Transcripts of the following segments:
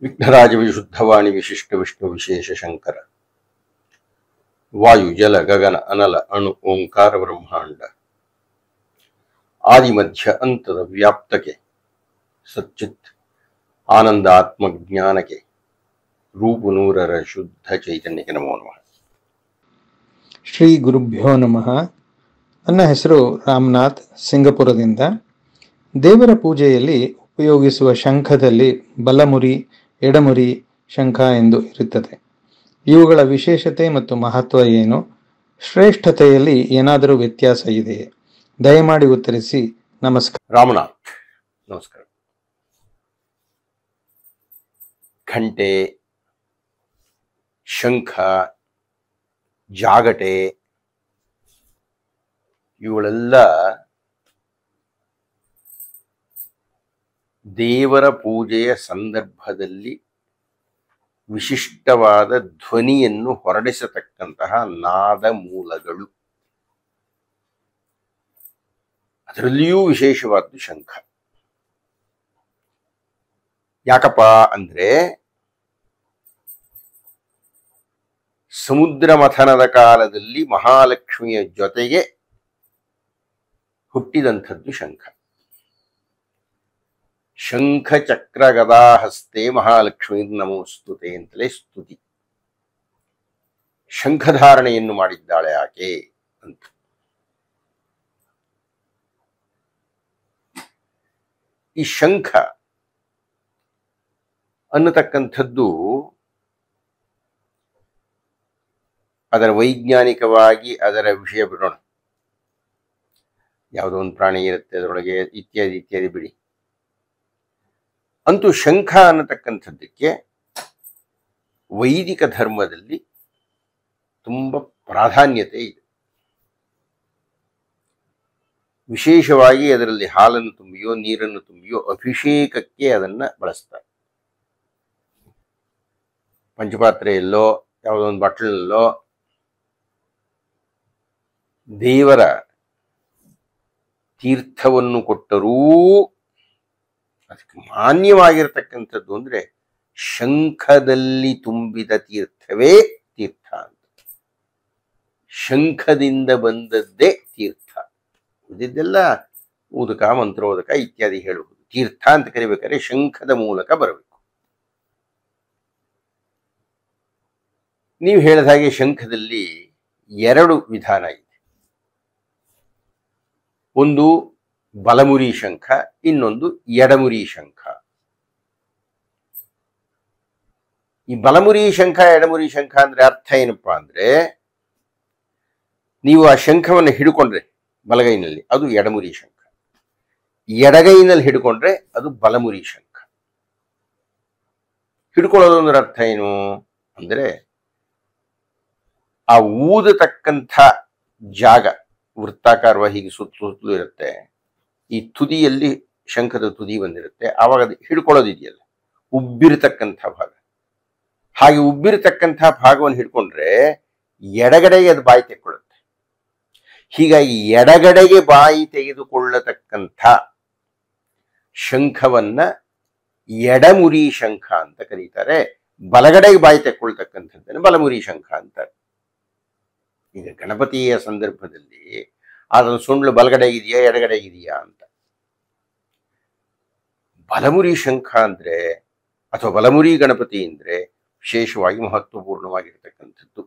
ವಿಘ್ನರಾಜ ವಿಶುದ್ಧವಾಣಿ ವಿಶಿಷ್ಟ ವಿಷ್ಣು ವಿಶೇಷ ಶಂಕರ ವಾಯು ಜಲ ಗಗನ ಅನಲ ಅಣು ಓಂಕಾರ ಬ್ರಹ್ಮಾಂಡ ಆದಿ ಮಧ್ಯ ಅಂತದ ವ್ಯಾಪ್ತಕ್ಕೆ ಸಚ್ಚಿತ್ ಆನಂದ ಆತ್ಮಜ್ಞಾನಕ್ಕೆ ರೂಪು ನೂರರ ಶುದ್ಧ ಚೈತನ್ಯಕ್ಕೆ ನಮೋ ನಮಃ. ಶ್ರೀ ಗುರುಭ್ಯೋ ನಮಃ. ನನ್ನ ಹೆಸರು ರಾಮನಾಥ್, ಸಿಂಗಪುರದಿಂದ. ದೇವರ ಪೂಜೆಯಲ್ಲಿ ಉಪಯೋಗಿಸುವ ಶಂಖದಲ್ಲಿ ಬಲಮುರಿ, ಎಡಮುರಿ ಶಂಖ ಎಂದು ಇರುತ್ತದೆ. ಇವುಗಳ ವಿಶೇಷತೆ ಮತ್ತು ಮಹತ್ವ ಏನು? ಶ್ರೇಷ್ಠತೆಯಲ್ಲಿ ಏನಾದರೂ ವ್ಯತ್ಯಾಸ ಇದೆಯೇ? ದಯಮಾಡಿ ಉತ್ತರಿಸಿ. ನಮಸ್ಕಾರ. ರಾಮನಾಥ್, ನಮಸ್ಕಾರ. ಘಂಟೆ, ಶಂಖ, ಜಾಗಟೆ ಇವುಗಳೆಲ್ಲ ದೇವರ ಪೂಜೆಯ ಸಂದರ್ಭದಲ್ಲಿ ವಿಶಿಷ್ಟವಾದ ಧ್ವನಿಯನ್ನು ಹೊರಡಿಸತಕ್ಕಂತಹ ನಾದ ಮೂಲಗಳು. ಅದರಲ್ಲಿಯೂ ವಿಶೇಷವಾದ್ದು ಶಂಖ. ಯಾಕಪ್ಪ ಅಂದ್ರೆ ಸಮುದ್ರ ಮಥನದ ಕಾಲದಲ್ಲಿ ಮಹಾಲಕ್ಷ್ಮಿಯ ಜೊತೆಗೆ ಹುಟ್ಟಿದಂಥದ್ದು ಶಂಖ. ಶಂಖ ಚಕ್ರ ಗದಾಹಸ್ತೆ ಮಹಾಲಕ್ಷ್ಮೀ ನಮೋಸ್ತುತೆ ಅಂತಲೇ ಸ್ತುತಿ. ಶಂಖಧಾರಣೆಯನ್ನು ಮಾಡಿದ್ದಾಳೆ ಆಕೆ ಅಂತ. ಈ ಶಂಖ ಅನ್ನತಕ್ಕಂಥದ್ದು ಅದರ ವೈಜ್ಞಾನಿಕವಾಗಿ ಅದರ ವಿಷಯ ಬಿಡೋಣ. ಯಾವುದೋ ಒಂದು ಪ್ರಾಣಿ ಇರುತ್ತೆ ಅದರೊಳಗೆ, ಇತ್ಯಾದಿ ಇತ್ಯಾದಿ ಬಿಡಿ. ಅಂತೂ ಶಂಖ ಅನ್ನತಕ್ಕಂಥದ್ದಕ್ಕೆ ವೈದಿಕ ಧರ್ಮದಲ್ಲಿ ತುಂಬ ಪ್ರಾಧಾನ್ಯತೆ ಇದೆ. ವಿಶೇಷವಾಗಿ ಅದರಲ್ಲಿ ಹಾಲನ್ನು ತುಂಬಿಯೋ ನೀರನ್ನು ತುಂಬಿಯೋ ಅಭಿಷೇಕಕ್ಕೆ ಅದನ್ನ ಬಳಸ್ತಾರೆ. ಪಂಚಪಾತ್ರೆಯಲ್ಲೋ ಯಾವುದೋ ಒಂದು ಬಟ್ಲಲ್ಲೋ ದೇವರ ತೀರ್ಥವನ್ನು ಕೊಟ್ಟರೂ ಅದಕ್ಕೆ ಮಾನ್ಯವಾಗಿರತಕ್ಕಂಥದ್ದು ಅಂದ್ರೆ ಶಂಖದಲ್ಲಿ ತುಂಬಿದ ತೀರ್ಥವೇ ತೀರ್ಥ ಅಂತ. ಶಂಖದಿಂದ ಬಂದದ್ದೇ ತೀರ್ಥ. ಇದೆಲ್ಲ ಉದಕ, ಮಂತ್ರೋದಕ ಇತ್ಯಾದಿ ಹೇಳುವುದು. ತೀರ್ಥ ಅಂತ ಕರಿಬೇಕಾದ್ರೆ ಶಂಖದ ಮೂಲಕ ಬರಬೇಕು. ನೀವು ಹೇಳಿದ ಹಾಗೆ ಶಂಖದಲ್ಲಿ ಎರಡು ವಿಧಾನ ಇದೆ. ಒಂದು ಬಲಮುರಿ ಶಂಖ, ಇನ್ನೊಂದು ಎಡಮುರಿ ಶಂಖ. ಈ ಬಲಮುರಿ ಶಂಖ, ಎಡಮುರಿ ಶಂಖ ಅಂದ್ರೆ ಅರ್ಥ ಏನಪ್ಪಾ ಅಂದ್ರೆ, ನೀವು ಆ ಶಂಖವನ್ನು ಹಿಡ್ಕೊಂಡ್ರೆ ಬಲಗೈನಲ್ಲಿ ಅದು ಎಡಮುರಿ ಶಂಖ, ಎಡಗೈನಲ್ಲಿ ಹಿಡ್ಕೊಂಡ್ರೆ ಅದು ಬಲಮುರಿ ಶಂಖ. ಹಿಡ್ಕೊಳ್ಳೋದೊಂದ್ರ ಅರ್ಥ ಏನು ಅಂದ್ರೆ, ಆ ಊದತಕ್ಕಂಥ ಜಾಗ ವೃತ್ತಾಕಾರವಾಗಿ ಹೀಗೆ ಸುತ್ತಲೂ ಇರುತ್ತೆ. ಈ ತುದಿಯಲ್ಲಿ ಶಂಖದ ತುದಿ ಬಂದಿರುತ್ತೆ. ಆವಾಗ ಅದು ಹಿಡ್ಕೊಳ್ಳೋದಿದೆಯಲ್ಲ, ಉಬ್ಬಿರತಕ್ಕಂಥ ಭಾಗ. ಹಾಗೆ ಉಬ್ಬಿರತಕ್ಕಂಥ ಭಾಗವನ್ನು ಹಿಡ್ಕೊಂಡ್ರೆ ಎಡಗಡೆಗೆ ಅದು ಬಾಯಿ ತೆಕ್ಕೊಳ್ಳುತ್ತೆ. ಹೀಗಾಗಿ ಎಡಗಡೆಗೆ ಬಾಯಿ ತೆಗೆದುಕೊಳ್ಳತಕ್ಕಂಥ ಶಂಖವನ್ನ ಎಡಮುರಿ ಶಂಖ ಅಂತ ಕರೀತಾರೆ. ಬಲಗಡೆಗೆ ಬಾಯಿ ತೆಕ್ಕೊಳ್ತಕ್ಕಂಥದ್ದನ್ನು ಬಲಮುರಿ ಶಂಖ ಅಂತಾರೆ. ಈಗ ಗಣಪತಿಯ ಸಂದರ್ಭದಲ್ಲಿ ಅದರ ಸೊಂಡ್ಲು ಬಲಗಡೆಗಿದೆಯಾ ಎಡಗಡೆಗಿದೆಯಾ ಅಂತ. ಬಲಮುರಿ ಶಂಖ ಅಂದ್ರೆ ಅಥವಾ ಬಲಮುರಿ ಗಣಪತಿ ಅಂದ್ರೆ ವಿಶೇಷವಾಗಿ ಮಹತ್ವಪೂರ್ಣವಾಗಿರ್ತಕ್ಕಂಥದ್ದು.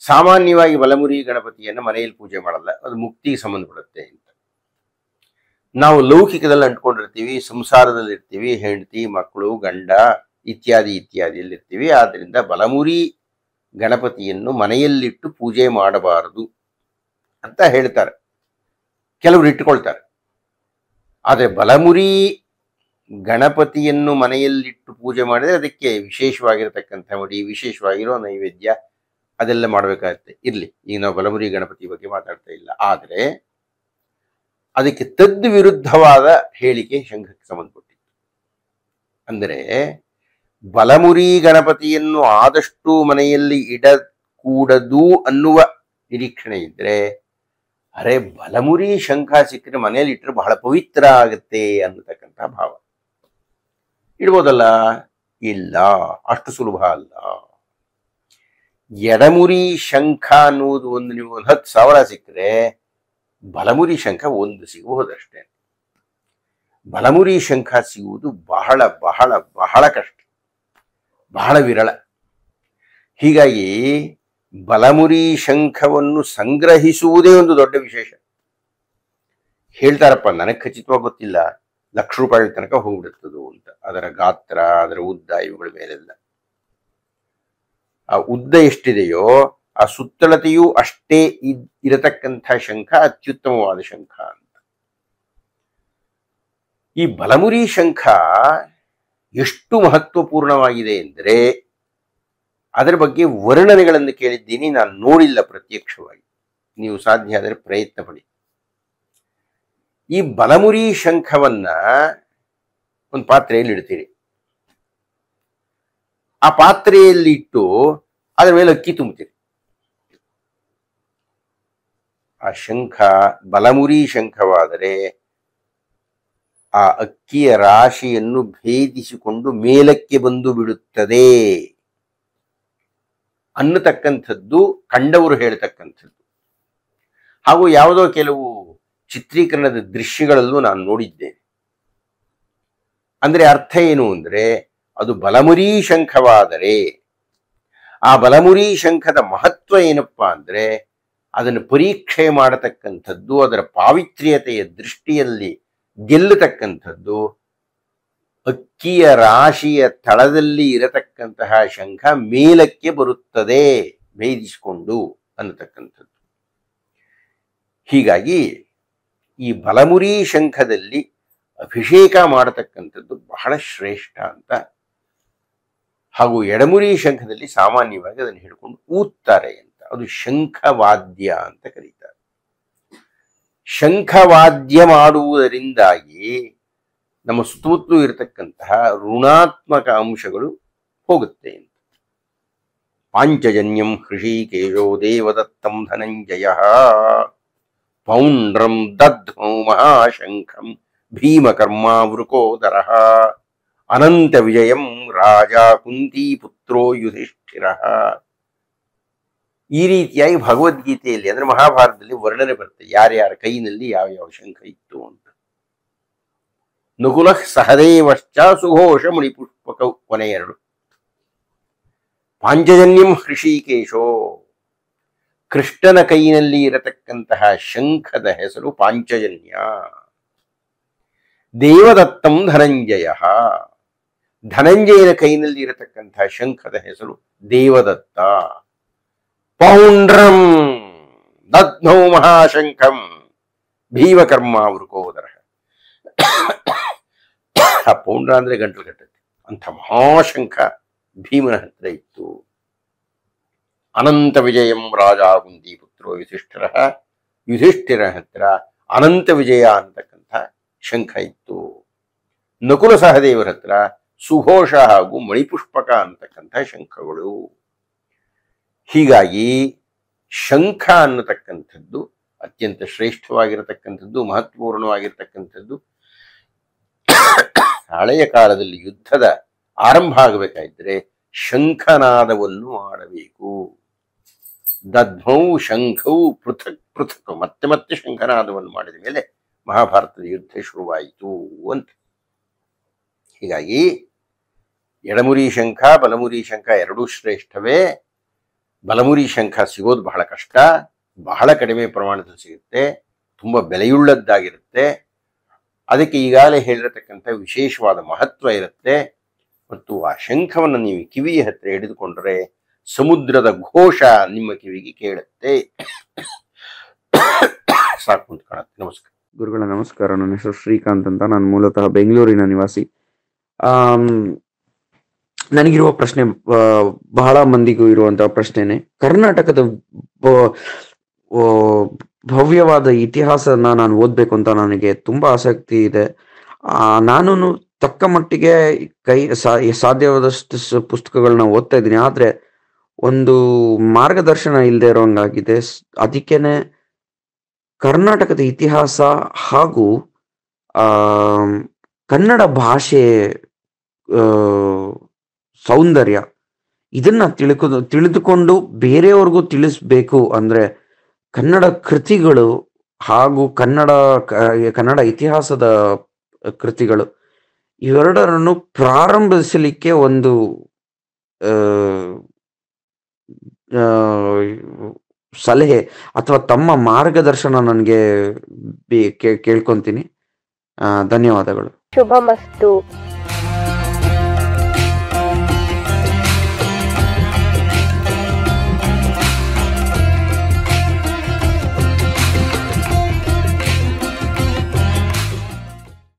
ಸಾಮಾನ್ಯವಾಗಿ ಬಲಮುರಿ ಗಣಪತಿಯನ್ನು ಮನೆಯಲ್ಲಿ ಪೂಜೆ ಮಾಡಲ್ಲ, ಅದು ಮುಕ್ತಿಗೆ ಸಂಬಂಧಪಡುತ್ತೆ ಅಂತ. ನಾವು ಲೌಕಿಕದಲ್ಲಿ ಅಂಟ್ಕೊಂಡಿರ್ತೀವಿ, ಸಂಸಾರದಲ್ಲಿ ಇರ್ತೀವಿ, ಹೆಂಡತಿ ಮಕ್ಕಳು ಗಂಡ ಇತ್ಯಾದಿ ಇತ್ಯಾದಿಯಲ್ಲಿ ಇರ್ತೀವಿ. ಆದ್ರಿಂದ ಬಲಮುರಿ ಗಣಪತಿಯನ್ನು ಮನೆಯಲ್ಲಿಟ್ಟು ಪೂಜೆ ಮಾಡಬಾರದು ಅಂತ ಹೇಳ್ತಾರೆ. ಕೆಲವರು ಇಟ್ಟುಕೊಳ್ತಾರೆ. ಆದರೆ ಬಲಮುರಿ ಗಣಪತಿಯನ್ನು ಮನೆಯಲ್ಲಿಟ್ಟು ಪೂಜೆ ಮಾಡಿದ್ರೆ ಅದಕ್ಕೆ ವಿಶೇಷವಾಗಿರತಕ್ಕಂಥ ಮಡಿ, ವಿಶೇಷವಾಗಿರೋ ನೈವೇದ್ಯ ಅದೆಲ್ಲ ಮಾಡಬೇಕಾಗುತ್ತೆ. ಇರ್ಲಿ, ಈಗ ನಾವು ಬಲಮುರಿ ಗಣಪತಿ ಬಗ್ಗೆ ಮಾತಾಡ್ತಾ ಇಲ್ಲ. ಆದರೆ ಅದಕ್ಕೆ ತದ್ ವಿರುದ್ಧವಾದ ಹೇಳಿಕೆ ಶಂಖಕ್ಕೆ ಸಂಬಂಧಪಟ್ಟಿತ್ತು. ಅಂದರೆ ಬಲಮುರಿ ಗಣಪತಿಯನ್ನು ಆದಷ್ಟು ಮನೆಯಲ್ಲಿ ಇಡಕೂಡದು ಅನ್ನುವ ನಿರೀಕ್ಷಣೆ ಇದ್ರೆ, ಅರೆ ಬಲಮುರಿ ಶಂಖ ಸಿಕ್ಕರೆ ಮನೆಯಲ್ಲಿ ಇಟ್ಟರೆ ಬಹಳ ಪವಿತ್ರ ಆಗುತ್ತೆ ಅನ್ನತಕ್ಕಂಥ ಭಾವ. ಇಡ್ಬೋದಲ್ಲ? ಇಲ್ಲ, ಅಷ್ಟು ಸುಲಭ ಅಲ್ಲ. ಎಡಮುರಿ ಶಂಖ ಅನ್ನುವುದು ನೀವು 10,000 ಸಿಕ್ಕರೆ ಬಲಮುರಿ ಶಂಖ ಒಂದು ಸಿಗಬಹುದಷ್ಟೇ. ಬಲಮುರಿ ಶಂಖ ಸಿಗುವುದು ಬಹಳ ಬಹಳ ಬಹಳ ಕಷ್ಟ, ಬಹಳ ವಿರಳ. ಹೀಗಾಗಿ ಬಲಮುರಿ ಶಂಖವನ್ನು ಸಂಗ್ರಹಿಸುವುದೇ ಒಂದು ದೊಡ್ಡ ವಿಶೇಷ. ಹೇಳ್ತಾರಪ್ಪ, ನನಗೆ ಖಚಿತವಾಗಿ ಗೊತ್ತಿಲ್ಲ, ಲಕ್ಷ ರೂಪಾಯಿಗಳ ತನಕ ಹೋಗ್ಬಿಡುತ್ತದು ಅಂತ. ಅದರ ಗಾತ್ರ, ಅದರ ಉದ್ದ, ಇವುಗಳ ಮೇಲೆಲ್ಲ. ಆ ಉದ್ದ ಎಷ್ಟಿದೆಯೋ ಆ ಸುತ್ತಳತೆಯೂ ಅಷ್ಟೇ ಇರತಕ್ಕಂಥ ಶಂಖ ಅತ್ಯುತ್ತಮವಾದ ಶಂಖ ಅಂತ. ಈ ಬಲಮುರಿ ಶಂಖ ಎಷ್ಟು ಮಹತ್ವಪೂರ್ಣವಾಗಿದೆ ಎಂದರೆ ಅದರ ಬಗ್ಗೆ ವರ್ಣನೆಗಳನ್ನು ಕೇಳಿದ್ದೀನಿ, ನಾನು ನೋಡಿಲ್ಲ ಪ್ರತ್ಯಕ್ಷವಾಗಿ. ನೀವು ಸಾಧ್ಯ ಆದರೆ ಪ್ರಯತ್ನ ಪಡಿ. ಈ ಬಲಮುರಿ ಶಂಖವನ್ನ ಒಂದು ಪಾತ್ರೆಯಲ್ಲಿ ಇಡ್ತೀರಿ. ಆ ಪಾತ್ರೆಯಲ್ಲಿ ಇಟ್ಟು ಅದರ ಮೇಲೆ ಅಕ್ಕಿ ತುಂಬುತ್ತೀರಿ. ಆ ಶಂಖ ಬಲಮುರಿ ಶಂಖವಾದರೆ ಆ ಅಕ್ಕಿಯ ರಾಶಿಯನ್ನು ಭೇದಿಸಿಕೊಂಡು ಮೇಲಕ್ಕೆ ಬಂದು ಬಿಡುತ್ತದೆ ಅನ್ನತಕ್ಕಂಥದ್ದು ಕಂಡವರು ಹೇಳ್ತಕ್ಕಂಥದ್ದು. ಹಾಗೂ ಯಾವುದೋ ಕೆಲವು ಚಿತ್ರೀಕರಣದ ದೃಶ್ಯಗಳಲ್ಲೂ ನಾನು ನೋಡಿದ್ದೇನೆ. ಅಂದ್ರೆ ಅರ್ಥ ಏನು ಅಂದ್ರೆ, ಅದು ಬಲಮುರಿ ಶಂಖವಾದರೆ ಆ ಬಲಮುರಿ ಶಂಖದ ಮಹತ್ವ ಏನಪ್ಪಾ ಅಂದ್ರೆ, ಅದನ್ನು ಪರೀಕ್ಷೆ ಮಾಡತಕ್ಕಂಥದ್ದು, ಅದರ ಪಾವಿತ್ರ್ಯತೆಯ ದೃಷ್ಟಿಯಲ್ಲಿ ಗೆಲ್ಲತಕ್ಕಂಥದ್ದು ಅಕ್ಕಿಯ ರಾಶಿಯ ತಳದಲ್ಲಿ ಇರತಕ್ಕಂತಹ ಶಂಖ ಮೇಲಕ್ಕೆ ಬರುತ್ತದೆ ಭೇದಿಸಿಕೊಂಡು ಅನ್ನತಕ್ಕಂಥದ್ದು. ಹೀಗಾಗಿ ಈ ಬಲಮುರಿ ಶಂಖದಲ್ಲಿ ಅಭಿಷೇಕ ಮಾಡತಕ್ಕಂಥದ್ದು ಬಹಳ ಶ್ರೇಷ್ಠ ಅಂತ. ಹಾಗೂ ಎಡಮುರಿ ಶಂಖದಲ್ಲಿ ಸಾಮಾನ್ಯವಾಗಿ ಅದನ್ನು ಹಿಡ್ಕೊಂಡು ಊದ್ತಾರೆ ಅಂತ. ಅದು ಶಂಖವಾದ್ಯ ಅಂತ ಕರೀತಾರೆ. ಶಂಖವಾದ್ಯ ಮಾಡುವುದರಿಂದಾಗಿ ನಮ್ಮ ಸುತ್ತಮುತ್ತಲೂ ಇರತಕ್ಕಂತಹ ಋಣಾತ್ಮಕ ಅಂಶಗಳು ಹೋಗುತ್ತೆ ಅಂತ. ಪಾಂಚಜನ್ಯಂ ಹೃಷೀಕೇಶೋ ದೇವದತ್ತಂ ಧನಂಜಯ ಪೌಂಡ್ರಂ ದಧ್ಮೌ ಮಹಾಶಂಖಂ ಭೀಮಕರ್ಮಾವೃಕೋದರ ಅನಂತ ವಿಜಯಂ ರಾಜ ಕುಂತೀಪುತ್ರೋ ಯುಧಿಷ್ಠಿರ. ಈ ರೀತಿಯಾಗಿ ಭಗವದ್ಗೀತೆಯಲ್ಲಿ ಅಂದ್ರೆ ಮಹಾಭಾರತದಲ್ಲಿ ವರ್ಣನೆ ಬರುತ್ತೆ ಯಾರ್ಯಾರ ಕೈನಲ್ಲಿ ಯಾವ ಯಾವ ಶಂಖ ಇತ್ತು ಅಂತ. ನಕುಲ ಸಹದೇವಶ್ಚ ಸುಘೋಷ ಮುನಿಪುಷ್ಪಕ ಕೊನೆಯರಡು. ಪಾಂಚಜನ್ಯಂ ಹೃಷೀಕೇಶೋ, ಕೃಷ್ಣನ ಕೈನಲ್ಲಿ ಇರತಕ್ಕಂತಹ ಶಂಖದ ಹೆಸರು ಪಾಂಚಜನ್ಯ. ದೇವದತ್ತಂ ಧನಂಜಯ, ಧನಂಜಯನ ಕೈನಲ್ಲಿ ಇರತಕ್ಕಂತಹ ಶಂಖದ ಹೆಸರು ದೇವದತ್ತ. ಪೌಂಡ್ರಂ ದಧ್ನೌ ಮಹಾಶಂಖಂ ಭೀಮಕರ್ಮಾವೃಕೋದರ. ಆ ಪೌಂಡ್ರ ಅಂದ್ರೆ ಗಂಟಲು ಕಟ್ಟತ್ತೆ. ಅಂಥ ಮಹಾಶಂಖ ಭೀಮನ ಹತ್ರ ಇತ್ತು. ಅನಂತ ವಿಜಯಂ ರಾಜ ಕುಂತೀಪುತ್ರೋ ಯುಧಿಷ್ಠಿರ, ಯುಧಿಷ್ಠಿರ ಹತ್ರ ಅನಂತ ವಿಜಯ ಅಂತಕ್ಕಂಥ ಶಂಖ ಇತ್ತು. ನಕುಲ ಸಹದೇವರ ಹತ್ರ ಸುಘೋಷ ಹಾಗೂ ಮಣಿಪುಷ್ಪಕ ಅಂತಕ್ಕಂಥ ಶಂಖಗಳು. ಹೀಗಾಗಿ ಶಂಖ ಅನ್ನತಕ್ಕಂಥದ್ದು ಅತ್ಯಂತ ಶ್ರೇಷ್ಠವಾಗಿರತಕ್ಕಂಥದ್ದು, ಮಹತ್ವಪೂರ್ಣವಾಗಿರತಕ್ಕಂಥದ್ದು. ಹಳೆಯ ಕಾಲದಲ್ಲಿ ಯುದ್ಧದ ಆರಂಭ ಆಗಬೇಕಾದ್ರೆ ಶಂಖನಾದವನ್ನು ಮಾಡಬೇಕು. ದಧ್ಮೌ ಶಂಖೌ ಪೃಥಕ್ ಪೃಥಕ್, ಮತ್ತೆ ಮತ್ತೆ ಶಂಖನಾದವನ್ನು ಮಾಡಿದ ಮೇಲೆ ಮಹಾಭಾರತದ ಯುದ್ಧ ಶುರುವಾಯಿತು ಅಂತ. ಹೀಗಾಗಿ ಎಡಮುರಿ ಶಂಖ ಬಲಮುರಿ ಶಂಖ ಎರಡೂ ಶ್ರೇಷ್ಠವೇ. ಬಲಮುರಿ ಶಂಖ ಸಿಗೋದು ಬಹಳ ಕಷ್ಟ, ಬಹಳ ಕಡಿಮೆ ಪ್ರಮಾಣದಲ್ಲಿ ಸಿಗುತ್ತೆ, ತುಂಬಾ ಬೆಲೆಯುಳ್ಳದ್ದಾಗಿರುತ್ತೆ. ಅದಕ್ಕೆ ಈಗಾಗಲೇ ಹೇಳಿರತಕ್ಕಂಥ ವಿಶೇಷವಾದ ಮಹತ್ವ ಇರುತ್ತೆ. ಮತ್ತು ಆ ಶಂಖವನ್ನು ನೀವು ಕಿವಿಯ ಹತ್ರ ಹಿಡಿದುಕೊಂಡ್ರೆ ಸಮುದ್ರದ ಘೋಷ ನಿಮ್ಮ ಕಿವಿಗೆ ಕೇಳುತ್ತೆ. ಸಾಕು ಅಂತ ಕಾಣುತ್ತೆ. ನಮಸ್ಕಾರ ಗುರುಗಳ ನಮಸ್ಕಾರ. ನನ್ನ ಹೆಸರು ಶ್ರೀಕಾಂತ್ ಅಂತ. ನಾನು ಮೂಲತಃ ಬೆಂಗಳೂರಿನ ನಿವಾಸಿ. ನನಗಿರುವ ಪ್ರಶ್ನೆ ಬಹಳ ಮಂದಿಗೂ ಇರುವಂತಹ ಪ್ರಶ್ನೆನೆ. ಕರ್ನಾಟಕದ ಭವ್ಯವಾದ ಇತಿಹಾಸನ ನಾನು ಓದ್ಬೇಕು ಅಂತ ನನಗೆ ತುಂಬಾ ಆಸಕ್ತಿ ಇದೆ. ನಾನು ತಕ್ಕ ಮಟ್ಟಿಗೆ ಸಾಧ್ಯವಾದಷ್ಟು ಪುಸ್ತಕಗಳನ್ನ ಓದ್ತಾ ಇದ್ದೀನಿ. ಆದ್ರೆ ಒಂದು ಮಾರ್ಗದರ್ಶನ ಇಲ್ಲದೆ ಇರೋಂಗಾಗಿದೆ. ಅದಕ್ಕೇನೆ ಕರ್ನಾಟಕದ ಇತಿಹಾಸ ಹಾಗೂ ಕನ್ನಡ ಭಾಷೆ ಆ, ಸೌಂದರ್ಯ ಇದನ್ನ ತಿಳಿದುಕೊಂಡು ಬೇರೆಯವ್ರಿಗೂ ತಿಳಿಸ್ಬೇಕು ಅಂದ್ರೆ ಕನ್ನಡ ಕೃತಿಗಳು ಹಾಗೂ ಕನ್ನಡ ಇತಿಹಾಸದ ಕೃತಿಗಳು ಇವೆರಡರನ್ನು ಪ್ರಾರಂಭಿಸಲಿಕ್ಕೆ ಒಂದು ಆ, ಆ, ಸಲಹೆ ಅಥವಾ ತಮ್ಮ ಮಾರ್ಗದರ್ಶನ ನನಗೆ ಕೇಳ್ಕೊಂತೀನಿ. ಧನ್ಯವಾದಗಳು. ಶುಭಮಸ್ತು.